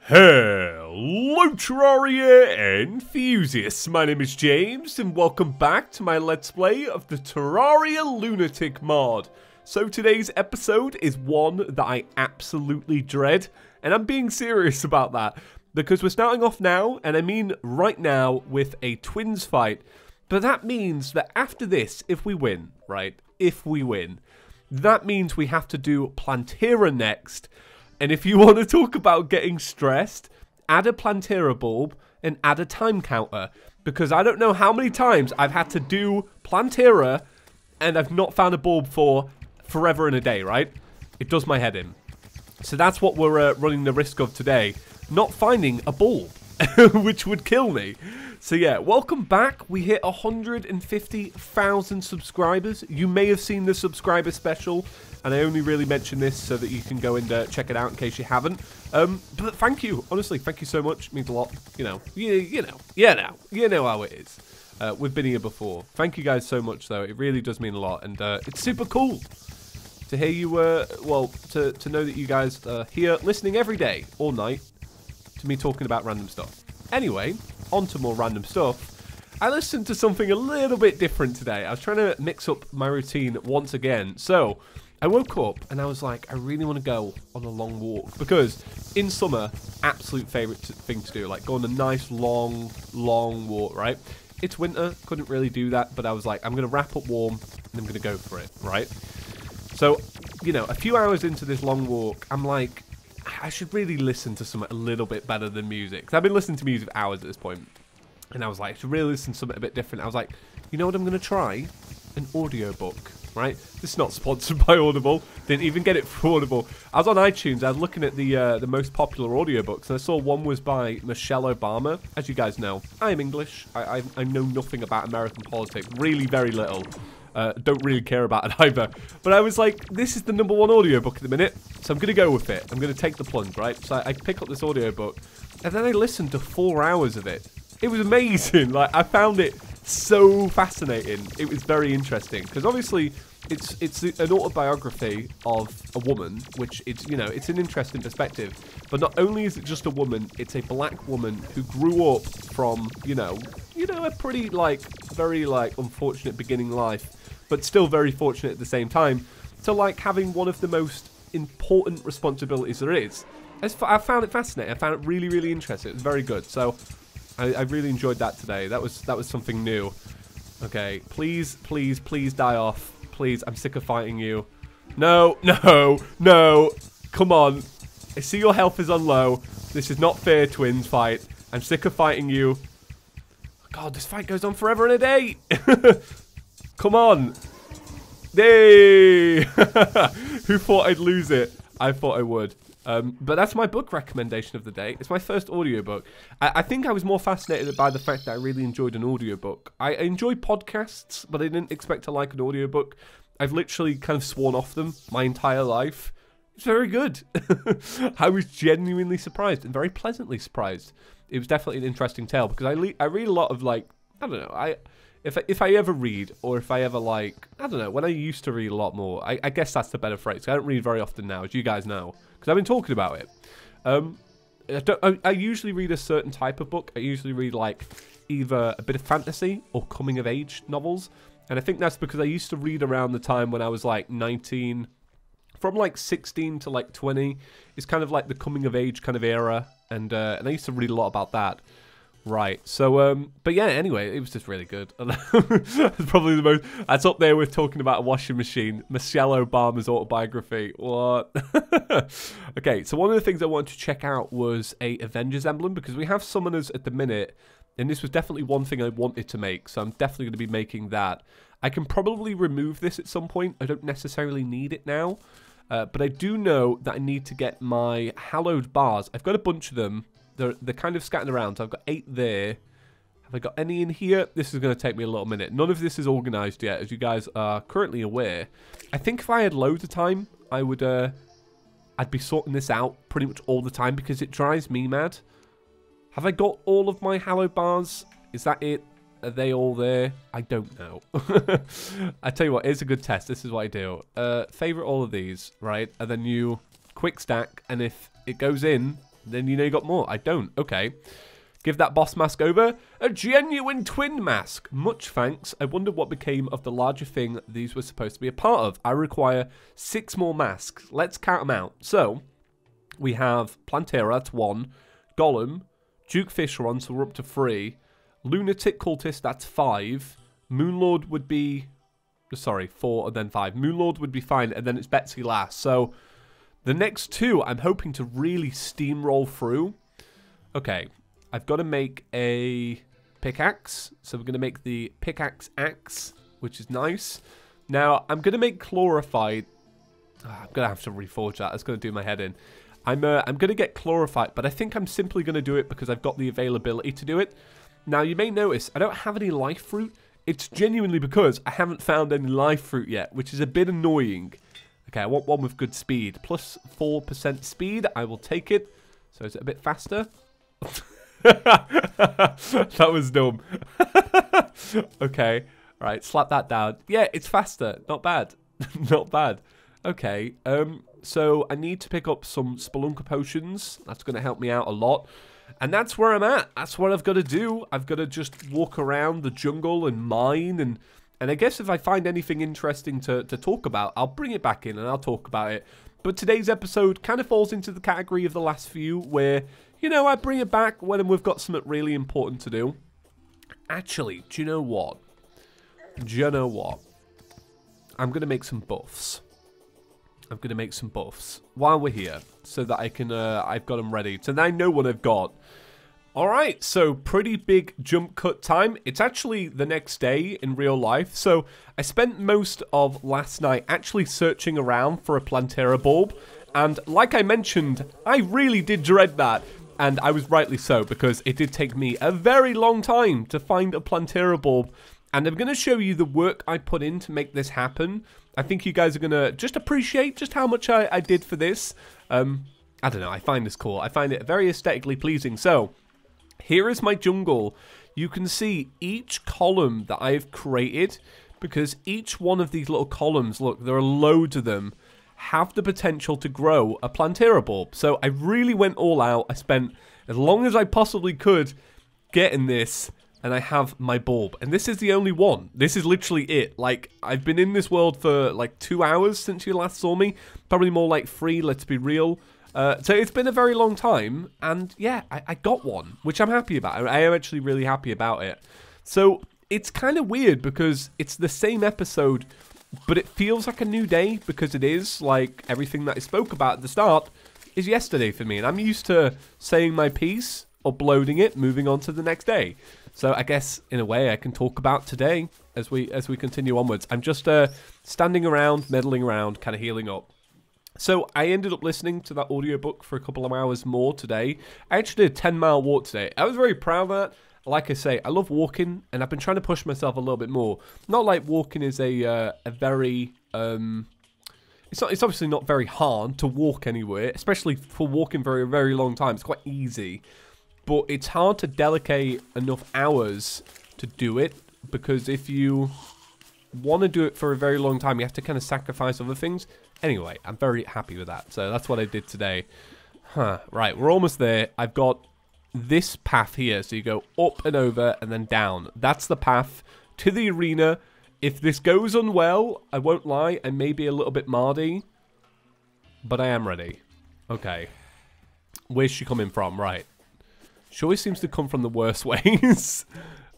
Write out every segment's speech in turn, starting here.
Hello Terraria enthusiasts, my name is James and welcome back to my Let's Play of the Terraria Lunatic Mod. So today's episode is one that I absolutely dread, and I'm being serious about that, because we're starting off now, and I mean right now, with a twins fight. But that means that after this, if we win, right, if we win, that means we have to do Plantera next. And if you want to talk about getting stressed, add a Plantera Bulb and add a time counter. Because I don't know how many times I've had to do Plantera and I've not found a bulb for forever and a day, right? It does my head in. So that's what we're running the risk of today. Not finding a bulb, which would kill me. So yeah, welcome back. We hit 150,000 subscribers. You may have seen the subscriber special, and I only really mention this so that you can go and check it out in case you haven't. But thank you, honestly, thank you so much. It means a lot. You know how it is. We've been here before. Thank you guys so much, though. It really does mean a lot, and it's super cool to hear you. Well, to know that you guys are here listening every day, all night, to me talking about random stuff. Anyway, on to more random stuff. I listened to something a little bit different today. I was trying to mix up my routine once again. So I woke up and I was like, I really want to go on a long walk, because in summer, absolute favorite thing to do, like go on a nice long walk, right? It's winter, couldn't really do that, but I was like, I'm going to wrap up warm and I'm going to go for it, right? So, you know, a few hours into this long walk, I'm like, I should really listen to something a little bit better than music. 'Cause I've been listening to music for hours at this point. And I was like, I should really listen to something a bit different. I was like, you know what I'm going to try? An audiobook, right? This is not sponsored by Audible. Didn't even get it for Audible. I was on iTunes. I was looking at the most popular audiobooks. And I saw one was by Michelle Obama. As you guys know, I am English. I know nothing about American politics. Really very little. Don't really care about it either. But I was like, this is the #1 audiobook at the minute, so I'm going to go with it. I'm going to take the plunge, right? So I pick up this audiobook, and then I listened to 4 hours of it. It was amazing. Like, I found it so fascinating. It was very interesting, because obviously it's an autobiography of a woman, which it's, you know, it's an interesting perspective. But not only is it just a woman, it's a black woman who grew up from, you know, a pretty, like, very, like, unfortunate beginning life, but still very fortunate at the same time, to, like, having one of the most important responsibilities there is. I found it fascinating. I found it really, really interesting. It was very good. So I really enjoyed that today. That was something new. Okay, please, please, please die off. Please, I'm sick of fighting you. No, no, no. Come on. I see your health is on low. This is not fair, twins fight. I'm sick of fighting you. God, this fight goes on forever and a day. Come on. Yay. Who thought I'd lose it? I thought I would. But that's my book recommendation of the day. It's my first audiobook. I think I was more fascinated by the fact that I really enjoyed an audiobook. I enjoy podcasts, but I didn't expect to like an audiobook. I've literally kind of sworn off them my entire life. It's very good. I was genuinely surprised and very pleasantly surprised. It was definitely an interesting tale, because I read a lot of, like, I don't know, if I ever read, or if I ever, like, I don't know, when I used to read a lot more, I guess that's the better phrase. I don't read very often now, as you guys know, because I've been talking about it. I usually read a certain type of book. I usually read, like, either a bit of fantasy or coming of age novels, and I think that's because I used to read around the time when I was, like, 19, from, like, 16 to, like, 20. It's kind of like the coming of age kind of era, and I used to read a lot about that. Right, so, but yeah, anyway, it was just really good. It's probably the most, that's up there with talking about a washing machine. Michelle Obama's autobiography. What? Okay, so one of the things I wanted to check out was a Avengers Emblem, because we have summoners at the minute, and this was definitely one thing I wanted to make, so I'm definitely going to be making that. I can probably remove this at some point. I don't necessarily need it now, but I do know that I need to get my Hallowed Bars. I've got a bunch of them. They're kind of scattered around, so I've got 8 there. Have I got any in here? This is going to take me a little minute. None of this is organized yet, as you guys are currently aware. I think if I had loads of time, I would, I'd be sorting this out pretty much all the time, because it drives me mad. Have I got all of my Hallowed Bars? Is that it? Are they all there? I don't know. I tell you what, here's a good test. This is what I do. Favorite all of these, right? And then you quick stack, and if it goes in, Then you know you got more. I don't. Okay. Give that boss mask over. A genuine twin mask. Much thanks. I wonder what became of the larger thing these were supposed to be a part of. I require 6 more masks. Let's count them out. So, we have Plantera, that's 1. Golem. Duke Fisheron, so we're up to 3. Lunatic Cultist, that's 5. Moonlord would be... Sorry, 4 and then 5. Moonlord would be fine, and then it's Betsy last. So, the next 2, I'm hoping to really steamroll through. Okay, I've got to make a pickaxe. So, we're going to make the pickaxe axe, which is nice. Now, I'm going to make Chlorified. I'm going to have to reforge that. That's going to do my head in. I'm going to get Chlorified, but I think I'm simply going to do it because I've got the availability to do it. Now, you may notice I don't have any life fruit. It's genuinely because I haven't found any life fruit yet, which is a bit annoying. Okay, I want one with good speed. Plus 4% speed. I will take it. So is it a bit faster? That was dumb. Okay. All right, slap that down. Yeah, it's faster. Not bad. Not bad. Okay. So I need to pick up some Spelunker potions. That's going to help me out a lot. And that's where I'm at. That's what I've got to do. I've got to just walk around the jungle and mine. And I guess if I find anything interesting to talk about, I'll bring it back in and I'll talk about it. But today's episode kind of falls into the category of the last few where, you know, I bring it back when we've got something really important to do. Actually, do you know what? Do you know what? I'm going to make some buffs. I'm going to make some buffs while we're here so that I can, I've got them ready. So now I know what I've got. All right, so pretty big jump cut time. It's actually the next day in real life. So I spent most of last night actually searching around for a Plantera Bulb. And like I mentioned, I really did dread that. And I was rightly so because it did take me a very long time to find a Plantera Bulb. And I'm going to show you the work I put in to make this happen. I think you guys are going to just appreciate just how much I did for this. I don't know, I find this cool. I find it very aesthetically pleasing. So, here is my jungle. You can see each column that I've created, because each one of these little columns, look, there are loads of them, have the potential to grow a Plantera Bulb. So, I really went all out. I spent as long as I possibly could getting this. And I have my bulb. And this is the only one. This is literally it. Like, I've been in this world for like 2 hours since you last saw me. Probably more like 3, let's be real. So it's been a very long time. And yeah, I got one, which I'm happy about. I am actually really happy about it. So it's kind of weird because it's the same episode, but it feels like a new day because it is. Like, everything that I spoke about at the start is yesterday for me. And I'm used to saying my piece, uploading it, moving on to the next day. So I guess, in a way, I can talk about today as we continue onwards. I'm just standing around, meddling around, kind of healing up. So I ended up listening to that audiobook for a couple of hours more today. I actually did a 10-mile walk today. I was very proud of that. Like I say, I love walking, and I've been trying to push myself a little bit more. Not like walking is a very... It's obviously not very hard to walk anywhere, especially for walking for a very long time. It's quite easy. But it's hard to dedicate enough hours to do it, because if you want to do it for a very long time, you have to kind of sacrifice other things. Anyway, I'm very happy with that. So that's what I did today. Right, we're almost there. I've got this path here. So you go up and over and then down. That's the path to the arena. If this goes unwell, I won't lie, I may be a little bit mardy, but I am ready. Okay. Where's she coming from? Right. She always seems to come from the worst ways.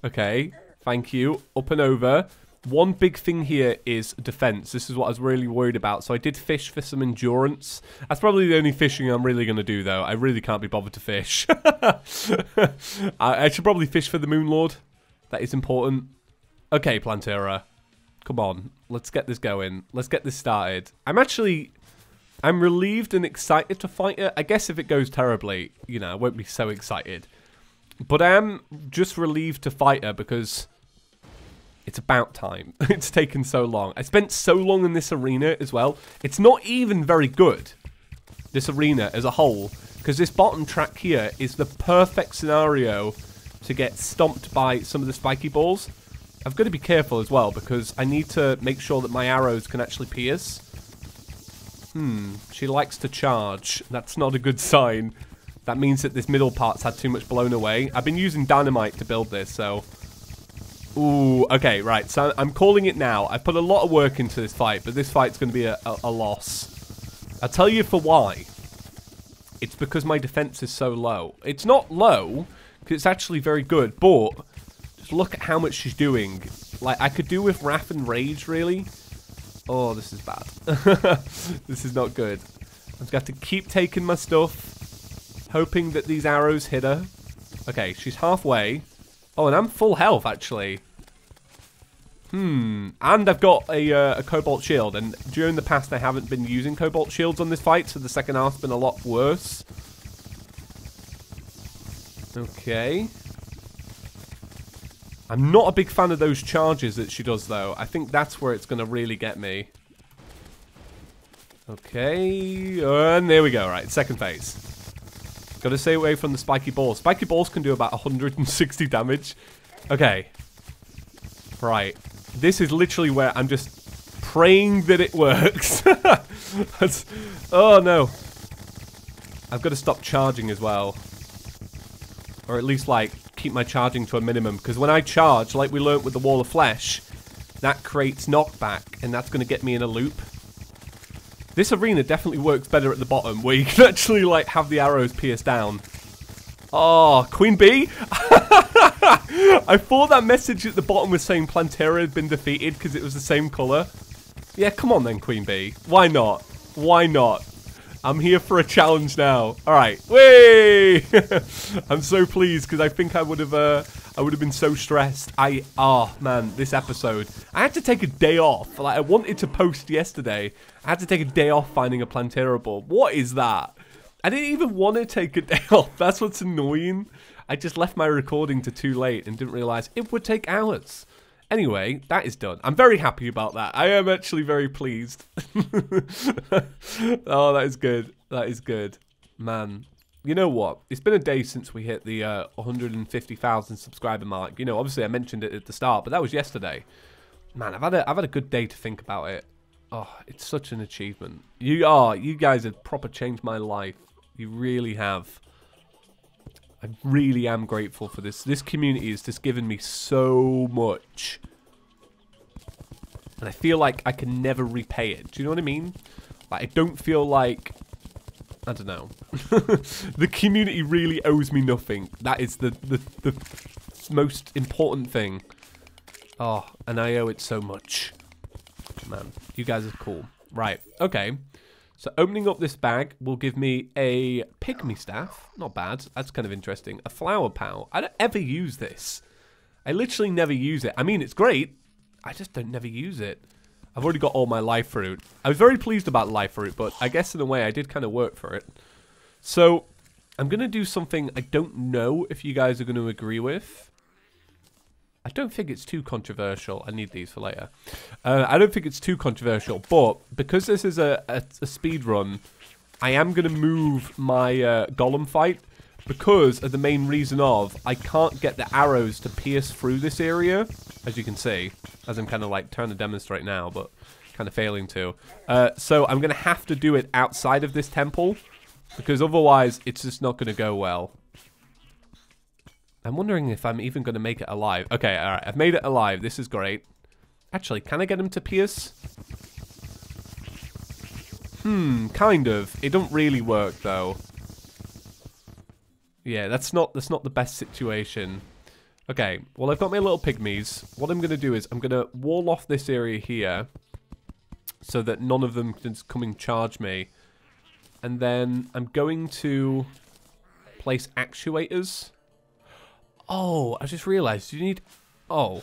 Okay, thank you. Up and over. One big thing here is defense. This is what I was really worried about. So I did fish for some endurance. That's probably the only fishing I'm really going to do, though. I really can't be bothered to fish. I should probably fish for the Moonlord. That is important. Okay, Plantera. Come on. Let's get this going. Let's get this started. I'm relieved and excited to fight it. I guess if it goes terribly, you know, I won't be so excited. But I am just relieved to fight her because it's about time. It's taken so long. I spent so long in this arena as well. It's not even very good, this arena as a whole, because this bottom track here is the perfect scenario to get stomped by some of the spiky balls. I've got to be careful as well because I need to make sure that my arrows can actually pierce. She likes to charge. That's not a good sign. That means that this middle part's had too much blown away. I've been using dynamite to build this, so... Ooh, okay, right. So I'm calling it now. I put a lot of work into this fight, but this fight's going to be a loss. I'll tell you for why. It's because my defense is so low. It's not low, because it's actually very good, but just look at how much she's doing. Like, I could do with Wrath and Rage, really. Oh, this is bad. This is not good. I'm just going to have to keep taking my stuff, hoping that these arrows hit her. Okay, she's halfway. Oh, and I'm full health, actually. And I've got a Cobalt Shield, and during the past I haven't been using Cobalt Shields on this fight, so the second half's been a lot worse. Okay. I'm not a big fan of those charges that she does, though. I think that's where it's going to really get me. Okay, and there we go, right, second phase. Got to stay away from the spiky balls. Spiky balls can do about 160 damage. Okay. Right. This is literally where I'm just praying that it works. Oh, no. I've got to stop charging as well. Or at least, like, keep my charging to a minimum. Because when I charge, like we learnt with the Wall of Flesh, that creates knockback. And that's going to get me in a loop. This arena definitely works better at the bottom, where you can actually, like, have the arrows pierce down. Oh, Queen Bee? I thought that message at the bottom was saying Plantera had been defeated because it was the same colour. Yeah, come on then, Queen Bee. Why not? Why not? I'm here for a challenge now. Alright. Whey! I'm so pleased because I think I would have been so stressed. Oh man, this episode. I had to take a day off. Like, I wanted to post yesterday. I had to take a day off finding a Plantera Bulb. What is that? I didn't even want to take a day off. That's what's annoying. I just left my recording to too late and didn't realise it would take hours. Anyway, that is done. I'm very happy about that. I am actually very pleased. Oh, that is good. That is good. Man, you know what? It's been a day since we hit the 150,000 subscriber mark. You know, obviously I mentioned it at the start, but that was yesterday. Man, I've had a good day to think about it. Oh, it's such an achievement. You guys have proper changed my life. You really have. I really am grateful for this. This community has just given me so much. And I feel like I can never repay it. Do you know what I mean? Like, I don't feel like... I don't know. The community really owes me nothing. That is the most important thing. Oh, and I owe it so much. Man, you guys are cool. Right, okay. So opening up this bag will give me a pygmy staff. Not bad. That's kind of interesting. A flower pow. I don't ever use this. I literally never use it. I mean, it's great. I just don't never use it. I've already got all my life fruit. I was very pleased about life fruit, but I guess in a way I did kind of work for it. So I'm going to do something I don't know if you guys are going to agree with. I don't think it's too controversial. I need these for later. I don't think it's too controversial, but because this is a speed run, I am going to move my golem fight because of the main reason of I can't get the arrows to pierce through this area, as you can see, as I'm kind of like trying to demonstrate now, but kind of failing to. So I'm going to have to do it outside of this temple because otherwise it's just not going to go well. I'm wondering if I'm even going to make it alive. Okay, alright. I've made it alive. This is great. Actually, can I get him to pierce? Kind of. It don't really work, though. Yeah, that's not the best situation. Okay, well, I've got my little pygmies. What I'm going to do is I'm going to wall off this area here so that none of them can come and charge me. And then I'm going to place actuators. Oh, I just realised you need... Oh.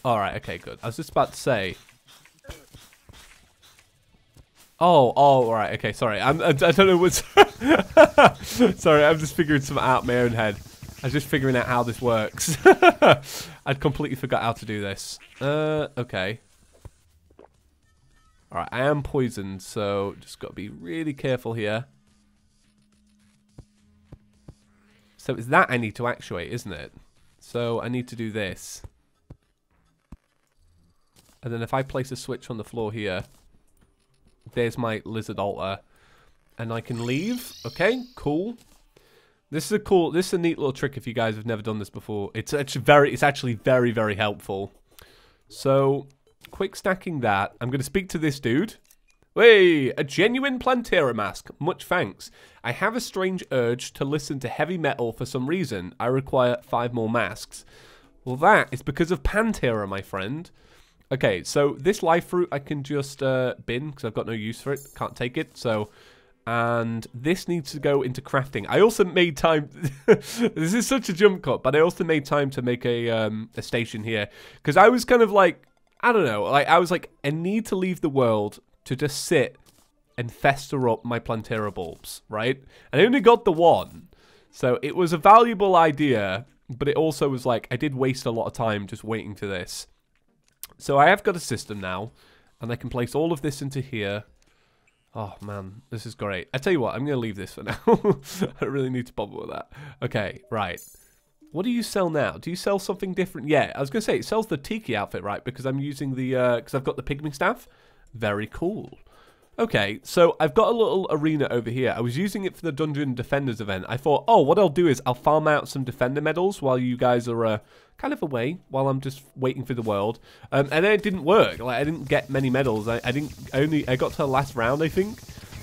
Alright, okay, good. I was just about to say... Oh, right, okay, sorry. I don't know what's... Sorry, I'm just figuring something out in my own head. I was just figuring out how this works. I'd completely forgot how to do this. Okay. Alright, I am poisoned, so just got to be really careful here. So it's that I need to actuate, isn't it? So I need to do this. And then if I place a switch on the floor here, there's my lizard altar. And I can leave. Okay, cool. This is a neat little trick if you guys have never done this before. It's actually very, very helpful. So, quick stacking that. I'm going to speak to this dude. Hey, a genuine Plantera mask. Much thanks. I have a strange urge to listen to heavy metal for some reason. I require 5 more masks. Well, that is because of Plantera, my friend. Okay, so this life fruit I can just bin because I've got no use for it. Can't take it, so... And this needs to go into crafting. I also made time... This is such a jump cut, but I also made time to make a station here. Because I was kind of like... I don't know. Like I was like, I need to leave the world to just sit and fester up my Plantera bulbs, right? And I only got the one. So it was a valuable idea, but it also was like, I did waste a lot of time just waiting for this. So I have got a system now, and I can place all of this into here. Oh, man, this is great. I tell you what, I'm going to leave this for now. I don't really need to bother with that. Okay, right. What do you sell now? Do you sell something different? Yeah, I was going to say, it sells the Tiki Outfit, right? Because I'm using the, because I've got the pygmy staff. Very cool. Okay, so I've got a little arena over here. I was using it for the Dungeon Defenders event. I thought, oh, what I'll do is I'll farm out some Defender medals while you guys are kind of away, while I'm just waiting for the world. And then it didn't work. Like, I didn't get many medals. I got to the last round, I think,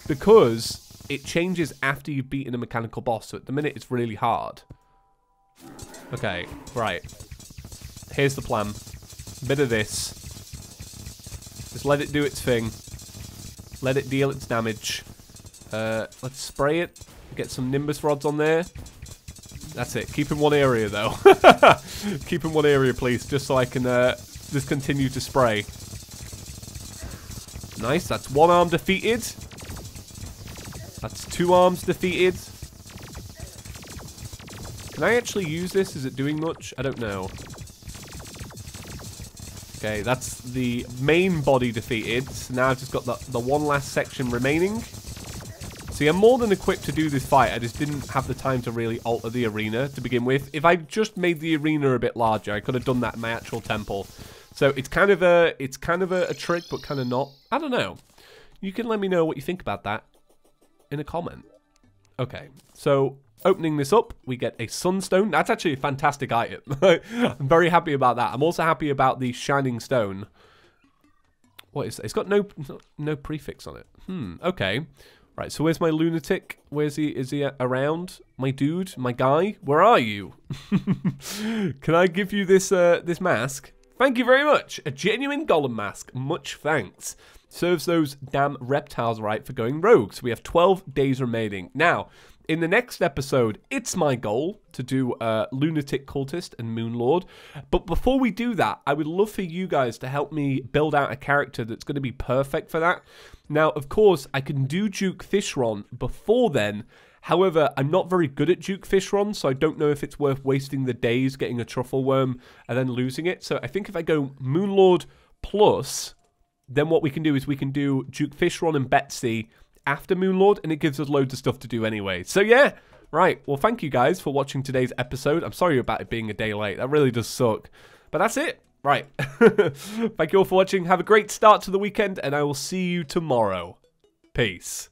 because it changes after you've beaten a mechanical boss. So at the minute, it's really hard. Okay, right. Here's the plan. Bit of this. Just let it do its thing. Let it deal its damage. Let's spray it. Get some Nimbus rods on there. That's it. Keep in one area, though. Keep in one area, please, just so I can just continue to spray. Nice. That's 1 arm defeated. That's 2 arms defeated. Can I actually use this? Is it doing much? I don't know. Okay, that's the main body defeated. So now I've just got the one last section remaining. See, I'm more than equipped to do this fight. I just didn't have the time to really alter the arena to begin with. If I just made the arena a bit larger, I could have done that in my actual temple. So it's kind of a trick, but kind of not. I don't know. You can let me know what you think about that in a comment. Okay, so opening this up, we get a sunstone. That's actually a fantastic item. I'm very happy about that. I'm also happy about the shining stone. What is that? It's got no prefix on it. Okay. Right, so where's my lunatic? Where's he? Is he around? My dude? My guy? Where are you? Can I give you this this mask? Thank you very much. A genuine golem mask. Much thanks. Serves those damn reptiles right for going rogue. So we have 12 days remaining. Now, in the next episode, it's my goal to do Lunatic Cultist and Moonlord. But before we do that, I would love for you guys to help me build out a character that's going to be perfect for that. Now, of course, I can do Duke Fishron before then. However, I'm not very good at Duke Fishron, so I don't know if it's worth wasting the days getting a truffle worm and then losing it. So I think if I go Moonlord plus, then what we can do is we can do Duke Fishron and Betsy after Moonlord, and it gives us loads of stuff to do anyway. So yeah, right. Well, thank you guys for watching today's episode. I'm sorry about it being a day late. That really does suck. But that's it. Right. Thank you all for watching. Have a great start to the weekend, and I will see you tomorrow. Peace.